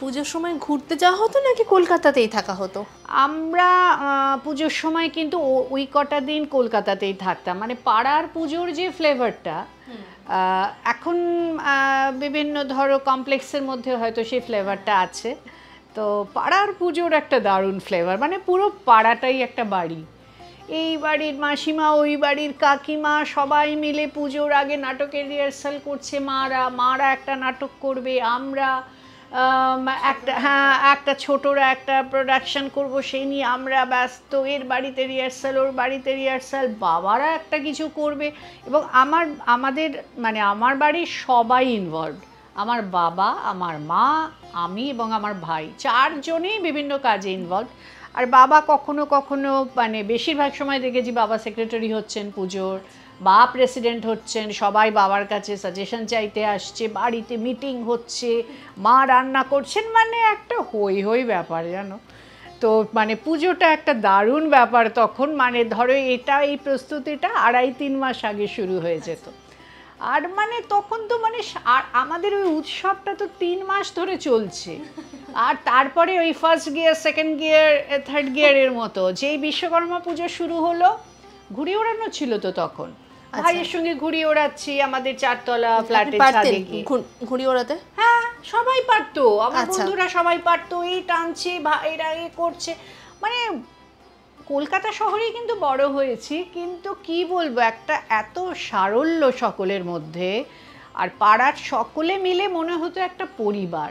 পুজোর সময় ঘুরতে যাওয়া হতো নাকি কলকাতাতেই থাকা হতো? আমরা পুজোর সময় কিন্তু ওই কটা দিন কলকাতাতেই থাকতাম, মানে পাড়ার পুজোর যে ফ্লেভারটা এখন বিভিন্ন ধরো কমপ্লেক্সের মধ্যে হয়তো সেই ফ্লেভারটা আছে। তো পাড়ার পুজোর একটা দারুণ ফ্লেভার, মানে পুরো পাড়াটাই একটা বাড়ি। এই বাড়ির মাসিমা, ওই বাড়ির কাকিমা সবাই মিলে পুজোর আগে নাটকের রিহার্সাল করছে, মারা একটা নাটক করবে, আমরা একটা ছোটরা একটা প্রোডাকশন করব সেই নিয়ে আমরা ব্যস্ত, এর বাড়িতে রিহার্সাল, ওর বাড়িতে রিহার্সাল, বাবারা একটা কিছু করবে। এবং আমাদের মানে আমার বাড়ির সবাই ইনভলভড, আমার বাবা, আমার মা, আমি এবং আমার ভাই, চারজনেই বিভিন্ন কাজে ইনভলভ। আর বাবা কখনো কখনো মানে বেশিরভাগ সময় দেখেছি বাবা সেক্রেটারি হচ্ছেন পুজোর, বা প্রেসিডেন্ট হচ্ছেন, সবাই বাবার কাছে সাজেশন চাইতে আসছে, বাড়িতে মিটিং হচ্ছে, মা রান্না করছেন, মানে একটা হই হই ব্যাপার জানো। তো মানে পুজোটা একটা দারুণ ব্যাপার তখন, মানে ধরো এই প্রস্তুতিটা 2.5-3 মাস আগে শুরু হয়ে যেত। আর মানে তখন তো মানে আমাদের ওই উৎসবটা তো 3 মাস ধরে চলছে। আর তারপরে ওই first gear, second gear, third গিয়ারের মতো যেই বিশ্বকর্মা পুজো শুরু হলো, ঘুড়ি ওড়ানো ছিল তো তখন। ভাইয়ের সঙ্গে ঘুড়ি ওড়াচ্ছি আমাদের 4তলা ফ্ল্যাটের ছাদে গিয়ে। ঘুড়ি ওড়াতে? হ্যাঁ, সবাই পারতো, আমার বন্ধুরা সবাই পারতো, এই টানছে, ভাইরা এ করছে। মানে কলকাতা শহরেই কিন্তু বড় হয়েছি, কিন্তু কি বলবো, একটা এত সারল্য সকলের মধ্যে, আর পাড়ার সকলে মিলে মনে হতো একটা পরিবার।